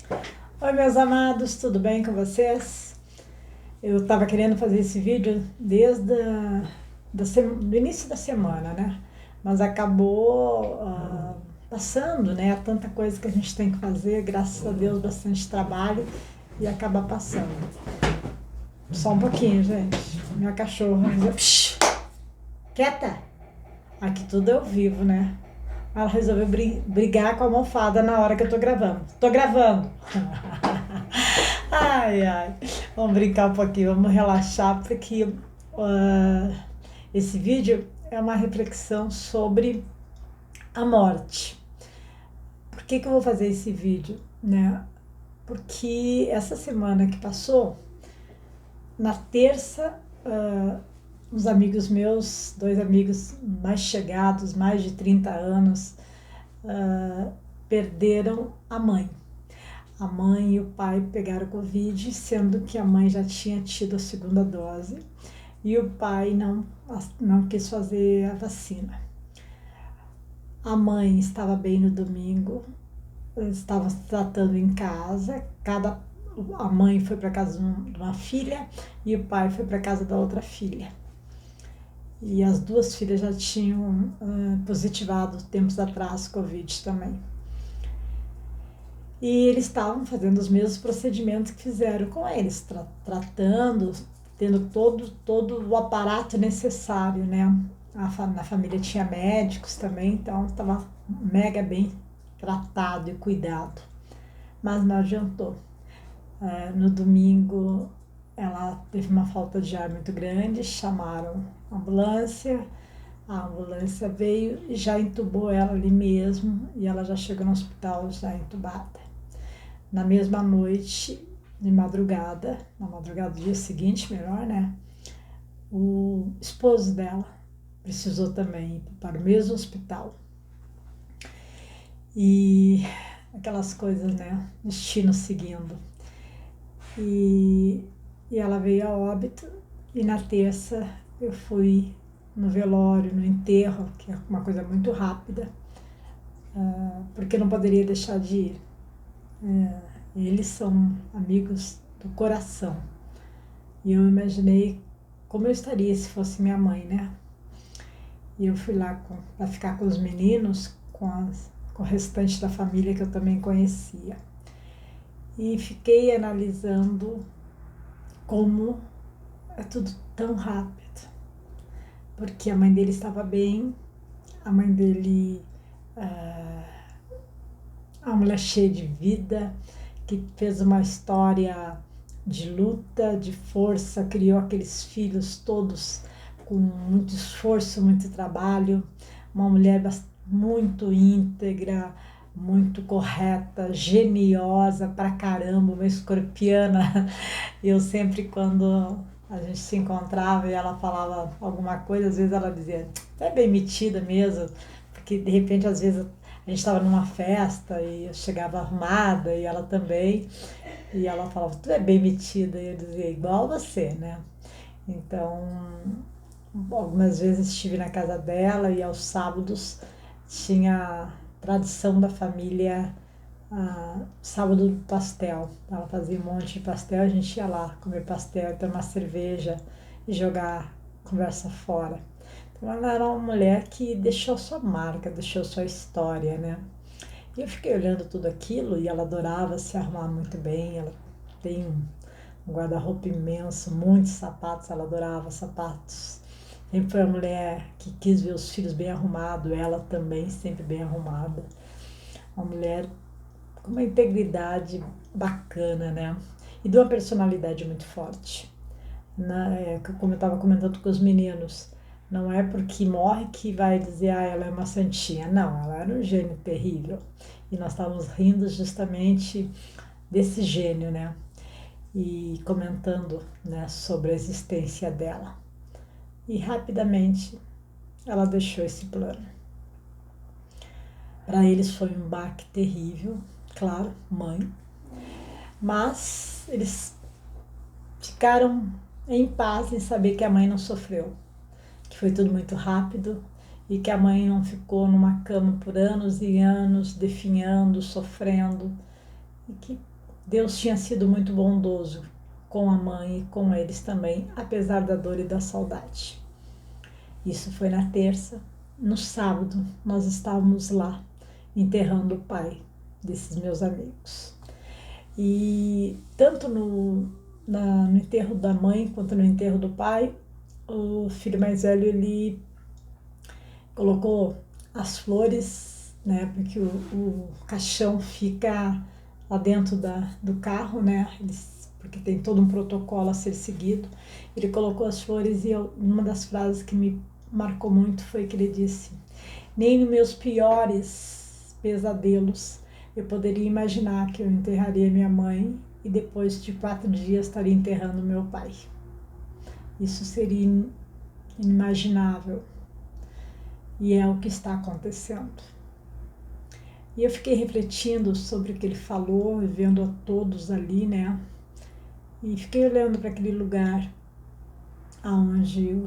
Oi, meus amados, tudo bem com vocês? Eu estava querendo fazer esse vídeo desde do início da semana, né? Mas acabou passando, né? Tanta coisa que a gente tem que fazer, graças a Deus, bastante trabalho e acaba passando. Só um pouquinho, gente. Minha cachorra, psh, quieta! Aqui tudo é ao vivo, né? Ela resolveu brigar com a almofada na hora que eu tô gravando. Tô gravando! Ai, ai. Vamos brincar um pouquinho, vamos relaxar, porque esse vídeo é uma reflexão sobre a morte. Por que eu vou fazer esse vídeo, né? Porque essa semana que passou, na terça, uns amigos meus, dois amigos mais chegados, mais de 30 anos, perderam a mãe. A mãe e o pai pegaram Covid, sendo que a mãe já tinha tido a segunda dose e o pai não quis fazer a vacina. A mãe estava bem no domingo, estava se tratando em casa, a mãe foi para casa de uma filha e o pai foi para casa da outra filha. E as duas filhas já tinham positivado tempos atrás Covid também. E eles estavam fazendo os mesmos procedimentos que fizeram com eles, tratando, tendo todo o aparato necessário, né? Na família tinha médicos também, então estava mega bem tratado e cuidado. Mas não adiantou. No domingo ela teve uma falta de ar muito grande, chamaram a ambulância veio e já entubou ela ali mesmo e ela já chegou no hospital já entubada. Na mesma noite, de madrugada, na madrugada do dia seguinte, melhor, né? O esposo dela precisou também ir para o mesmo hospital. E aquelas coisas, né? Destino seguindo. E ela veio a óbito e na terça eu fui no velório, no enterro, que é uma coisa muito rápida, porque não poderia deixar de ir. Eles são amigos do coração. E eu imaginei como eu estaria se fosse minha mãe, né? E eu fui lá para ficar com os meninos, com o restante da família que eu também conhecia. E fiquei analisando como é tudo tão rápido. Porque a mãe dele estava bem, a mãe dele uma mulher cheia de vida, que fez uma história de luta, de força, criou aqueles filhos todos com muito esforço, muito trabalho, uma mulher muito íntegra, muito correta, geniosa pra caramba, uma escorpiana. Eu sempre, quando a gente se encontrava e ela falava alguma coisa, às vezes ela dizia, "Você é bem metida mesmo", porque de repente, às vezes, a gente estava numa festa e eu chegava arrumada e ela também, e ela falava, "Tu é bem metida", e eu dizia, igual você, né? Então, algumas vezes estive na casa dela e aos sábados tinha a tradição da família, sábado do pastel. Ela fazia um monte de pastel, a gente ia lá comer pastel, tomar cerveja e jogar conversa fora. Então ela era uma mulher que deixou sua marca, deixou sua história, né? E eu fiquei olhando tudo aquilo e ela adorava se arrumar muito bem, ela tem um guarda-roupa imenso, muitos sapatos, ela adorava sapatos. Sempre foi uma mulher que quis ver os filhos bem arrumados, ela também sempre bem arrumada. Uma mulher com uma integridade bacana, né? E de uma personalidade muito forte. Como eu estava comentando com os meninos, não é porque morre que vai dizer, ela é uma santinha. Não, ela era um gênio terrível. E nós estávamos rindo justamente desse gênio, né? E comentando, né, sobre a existência dela. E rapidamente ela deixou esse plano. Para eles foi um baque terrível, claro, mãe. Mas eles ficaram em paz em saber que a mãe não sofreu, que foi tudo muito rápido e que a mãe não ficou numa cama por anos e anos, definhando, sofrendo, e que Deus tinha sido muito bondoso com a mãe e com eles também, apesar da dor e da saudade. Isso foi na terça. No sábado, nós estávamos lá enterrando o pai desses meus amigos. E tanto no enterro da mãe quanto no enterro do pai, o filho mais velho, ele colocou as flores, né? Porque o caixão fica lá dentro do carro, né? Porque tem todo um protocolo a ser seguido. Ele colocou as flores e uma das frases que me marcou muito foi que ele disse: nem nos meus piores pesadelos eu poderia imaginar que eu enterraria minha mãe e depois de 4 dias estaria enterrando meu pai. Isso seria inimaginável. E é o que está acontecendo. E eu fiquei refletindo sobre o que ele falou, vendo a todos ali, né? E fiquei olhando para aquele lugar onde o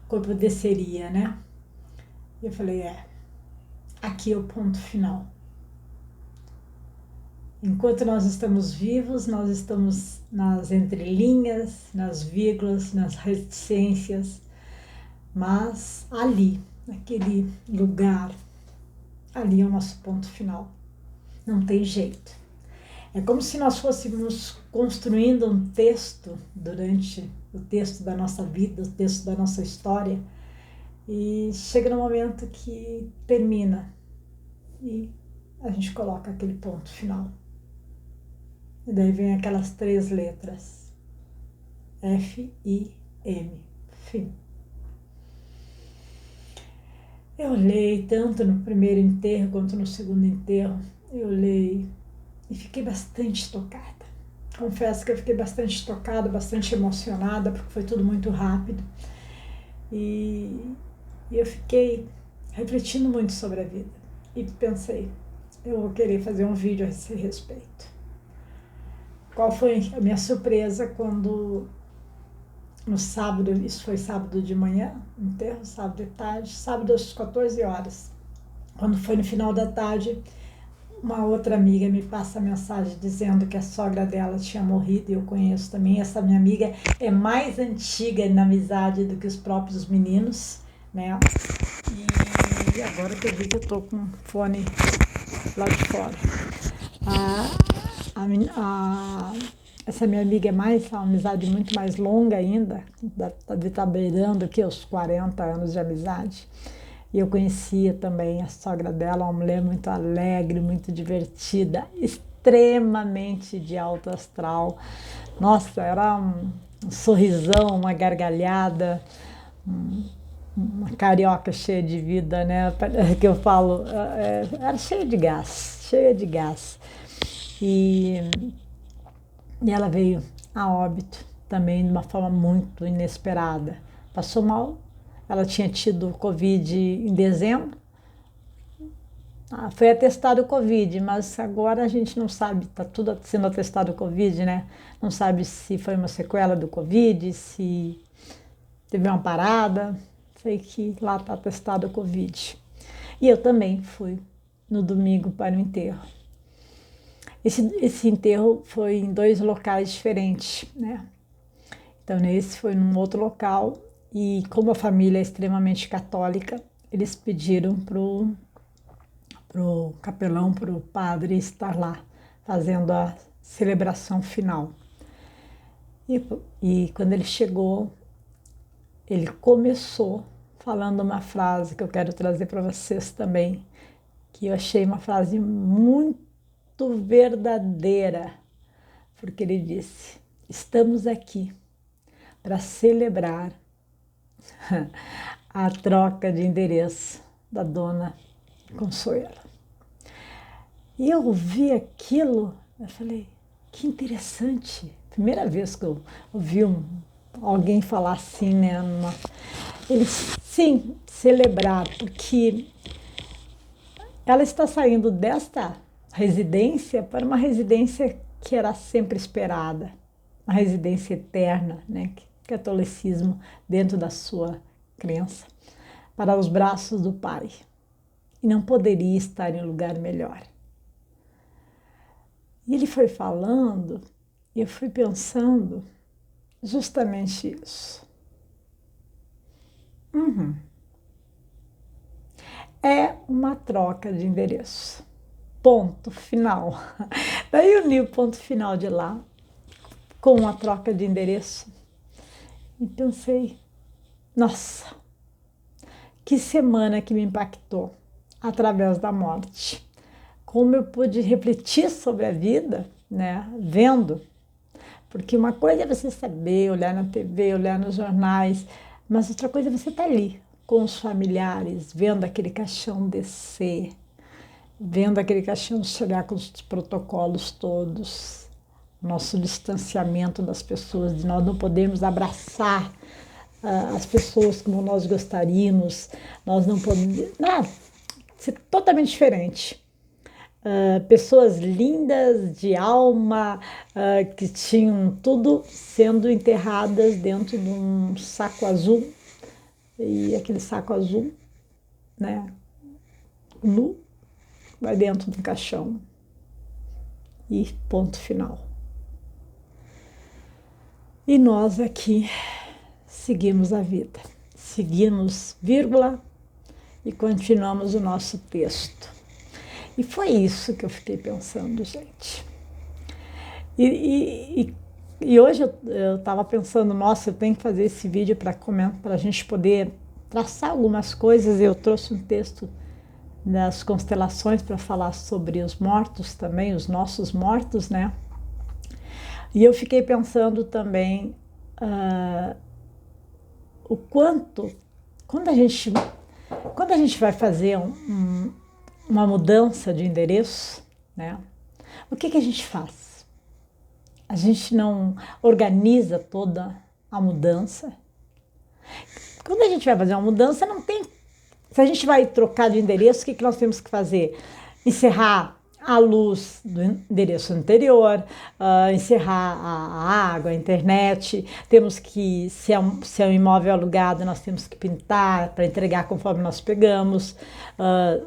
corpo desceria, né? E eu falei, aqui é o ponto final. Enquanto nós estamos vivos, nós estamos nas entrelinhas, nas vírgulas, nas reticências, mas ali, naquele lugar, ali é o nosso ponto final. Não tem jeito. É como se nós fôssemos construindo um texto durante o texto da nossa vida, o texto da nossa história, e chega no momento que termina e a gente coloca aquele ponto final. E daí vem aquelas 3 letras, F-I-M, fim. Eu olhei tanto no primeiro enterro quanto no segundo enterro, eu olhei e fiquei bastante tocada. Confesso que eu fiquei bastante tocada, bastante emocionada, porque foi tudo muito rápido. E eu fiquei refletindo muito sobre a vida. E pensei, eu vou querer fazer um vídeo a esse respeito. Qual foi a minha surpresa quando no sábado, isso foi sábado de manhã, enterro, sábado de tarde, sábado às 14 horas. Quando foi no final da tarde, uma outra amiga me passa mensagem dizendo que a sogra dela tinha morrido, e eu conheço também. Essa minha amiga é mais antiga na amizade do que os próprios meninos, né? E agora que eu vi que eu tô com o fone lá de fora. Essa minha amiga é uma amizade muito mais longa ainda, de estar beirando que os 40 anos de amizade. E eu conhecia também a sogra dela, uma mulher muito alegre, muito divertida, extremamente de alto astral. Nossa, era um sorrisão, uma gargalhada, uma carioca cheia de vida, né? Que eu falo, era cheia de gás, cheia de gás. E ela veio a óbito também de uma forma muito inesperada. Passou mal. Ela tinha tido Covid em dezembro. Foi atestado Covid, mas agora a gente não sabe, está tudo sendo atestado Covid, né? Não sabe se foi uma sequela do Covid, se teve uma parada. Sei que lá está atestado Covid. E eu também fui no domingo para o enterro. Esse enterro foi em 2 locais diferentes, né? Então, esse foi num outro local. E como a família é extremamente católica, eles pediram pro capelão, pro padre estar lá, fazendo a celebração final. E quando ele chegou, ele começou falando uma frase que eu quero trazer para vocês também, que eu achei uma frase muito verdadeira, porque ele disse: estamos aqui para celebrar a troca de endereço da dona Consuelo. E eu ouvi aquilo, eu falei, que interessante. Primeira vez que eu ouvi alguém falar assim, né? Eles, sim, celebrar, porque ela está saindo desta residência para uma residência que era sempre esperada, uma residência eterna, né? Catolicismo dentro da sua crença, para os braços do Pai. E não poderia estar em lugar melhor. E ele foi falando, e eu fui pensando justamente isso. É uma troca de endereço. Ponto final. Daí eu uni o ponto final de lá com a troca de endereço e pensei, nossa, que semana que me impactou através da morte. Como eu pude refletir sobre a vida, né, vendo. Porque uma coisa é você saber, olhar na TV, olhar nos jornais, mas outra coisa é você estar ali com os familiares, vendo aquele caixão descer, vendo aquele caixão chegar com os protocolos todos, nosso distanciamento das pessoas, de nós não podemos abraçar as pessoas como nós gostaríamos, nós não podemos. Não, ser totalmente diferente. Pessoas lindas de alma, que tinham tudo sendo enterradas dentro de um saco azul, e aquele saco azul, né, nu, vai dentro do caixão. E ponto final. E nós aqui seguimos a vida, seguimos vírgula e continuamos o nosso texto. E foi isso que eu fiquei pensando, gente. E hoje eu estava pensando, nossa, eu tenho que fazer esse vídeo para a gente poder traçar algumas coisas. Eu trouxe um texto das constelações para falar sobre os mortos também, os nossos mortos, né? E eu fiquei pensando também o quanto, quando a gente vai fazer uma mudança de endereço, né? O que a gente faz? A gente não organiza toda a mudança. Quando a gente vai fazer uma mudança, não tem. Se a gente vai trocar de endereço, o que nós temos que fazer? Encerrar a luz do endereço anterior, encerrar a água, a internet. Temos que, se é um imóvel alugado, nós temos que pintar para entregar conforme nós pegamos.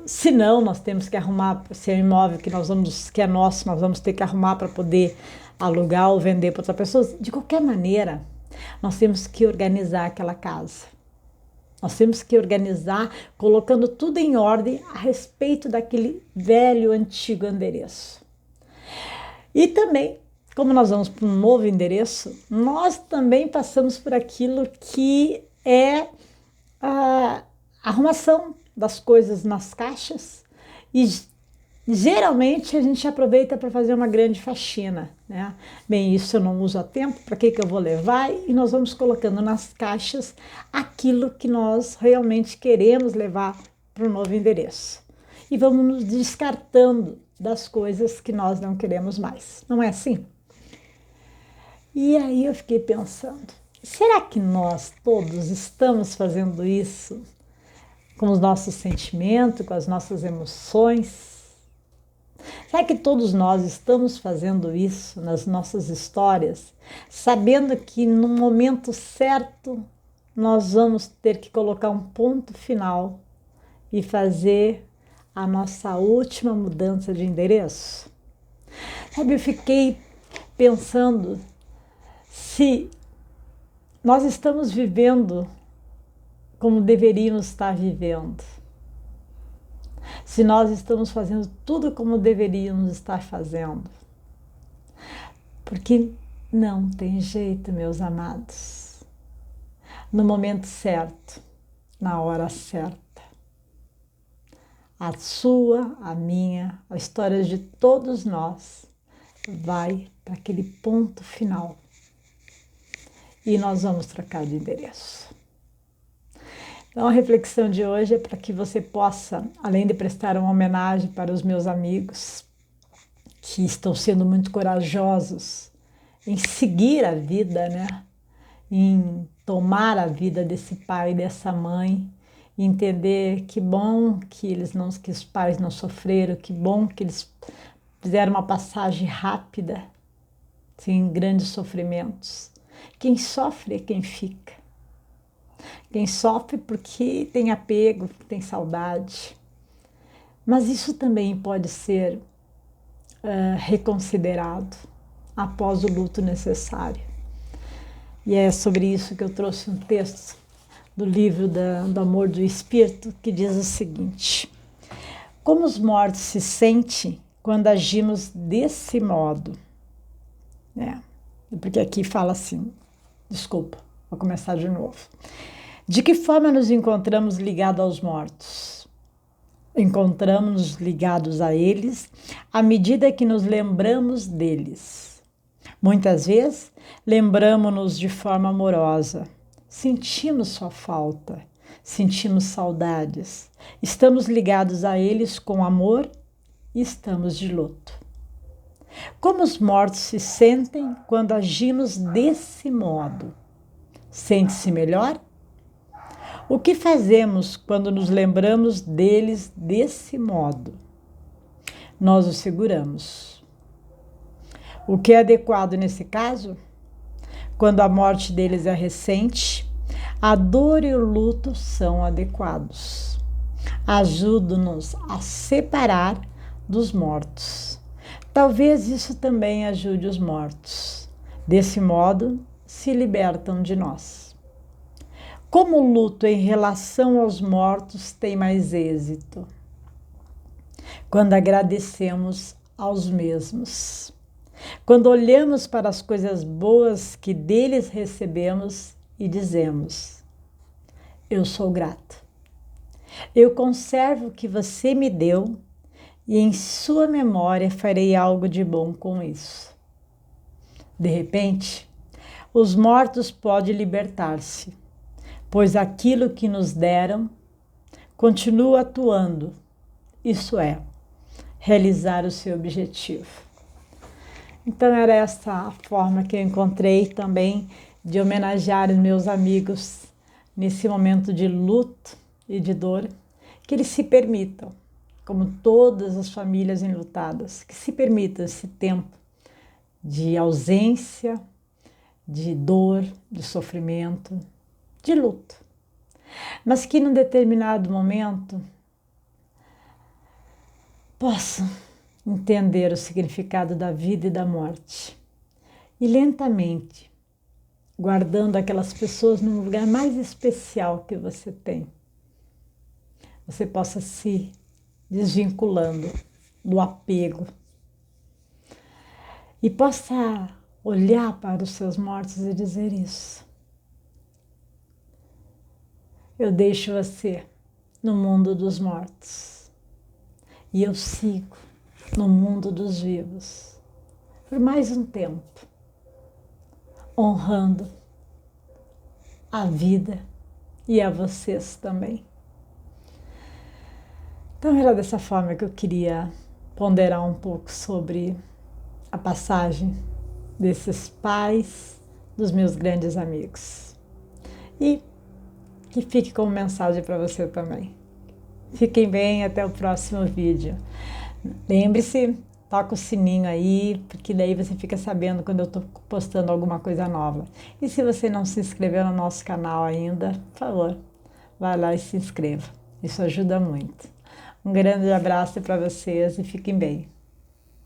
Se não, nós temos que arrumar, se é um imóvel que é nosso, nós vamos ter que arrumar para poder alugar ou vender para outra pessoa. De qualquer maneira, nós temos que organizar aquela casa. Nós temos que organizar, colocando tudo em ordem a respeito daquele velho, antigo endereço. E também, como nós vamos para um novo endereço, nós também passamos por aquilo que é a arrumação das coisas nas caixas e geralmente a gente aproveita para fazer uma grande faxina, né? Bem, isso eu não uso a tempo, para que eu vou levar? E nós vamos colocando nas caixas aquilo que nós realmente queremos levar para o novo endereço. E vamos nos descartando das coisas que nós não queremos mais. Não é assim? E aí eu fiquei pensando, será que nós todos estamos fazendo isso com os nossos sentimentos, com as nossas emoções? Será que todos nós estamos fazendo isso nas nossas histórias, sabendo que no momento certo nós vamos ter que colocar um ponto final e fazer a nossa última mudança de endereço? Sabe, eu fiquei pensando se nós estamos vivendo como deveríamos estar vivendo. Se nós estamos fazendo tudo como deveríamos estar fazendo. Porque não tem jeito, meus amados. No momento certo, na hora certa. A sua, a minha, a história de todos nós vai para aquele ponto final. E nós vamos trocar de endereço. Então, a reflexão de hoje é para que você possa, além de prestar uma homenagem para os meus amigos, que estão sendo muito corajosos em seguir a vida, né? Em tomar a vida desse pai e dessa mãe, entender que bom que que os pais não sofreram, que bom que eles fizeram uma passagem rápida, sem grandes sofrimentos. Quem sofre é quem fica. Quem sofre porque tem apego, tem saudade. Mas isso também pode ser reconsiderado após o luto necessário. E é sobre isso que eu trouxe um texto do livro do Amor do Espírito, que diz o seguinte: como os mortos se sentem quando agimos desse modo? Porque aqui fala assim, desculpa, vou começar de novo. De que forma nos encontramos ligados aos mortos? Encontramos-nos ligados a eles à medida que nos lembramos deles. Muitas vezes, lembramos-nos de forma amorosa. Sentimos sua falta, sentimos saudades. Estamos ligados a eles com amor e estamos de luto. Como os mortos se sentem quando agimos desse modo? Sente-se melhor? O que fazemos quando nos lembramos deles desse modo? Nós os seguramos. O que é adequado nesse caso? Quando a morte deles é recente, a dor e o luto são adequados. Ajudam-nos a separar dos mortos. Talvez isso também ajude os mortos. Desse modo, se libertam de nós. Como o luto em relação aos mortos tem mais êxito? Quando agradecemos aos mesmos. Quando olhamos para as coisas boas que deles recebemos e dizemos: eu sou grato. Eu conservo o que você me deu e em sua memória farei algo de bom com isso. De repente, os mortos podem libertar-se, pois aquilo que nos deram continua atuando, isso é, realizar o seu objetivo. Então era essa a forma que eu encontrei também de homenagear os meus amigos nesse momento de luto e de dor, que eles se permitam, como todas as famílias enlutadas, que se permitam esse tempo de ausência, de dor, de sofrimento, de luto, mas que num determinado momento possam entender o significado da vida e da morte e lentamente, guardando aquelas pessoas no lugar mais especial que você tem, você possa se desvinculando do apego e possa olhar para os seus mortos e dizer isso: eu deixo você no mundo dos mortos e eu sigo no mundo dos vivos por mais um tempo, honrando a vida e a vocês também. Então era dessa forma que eu queria ponderar um pouco sobre a passagem desses pais dos meus grandes amigos. E que fique como mensagem para você também. Fiquem bem, até o próximo vídeo. Lembre-se, toca o sininho aí, porque daí você fica sabendo quando eu estou postando alguma coisa nova. E se você não se inscreveu no nosso canal ainda, por favor, vai lá e se inscreva. Isso ajuda muito. Um grande abraço para vocês e fiquem bem.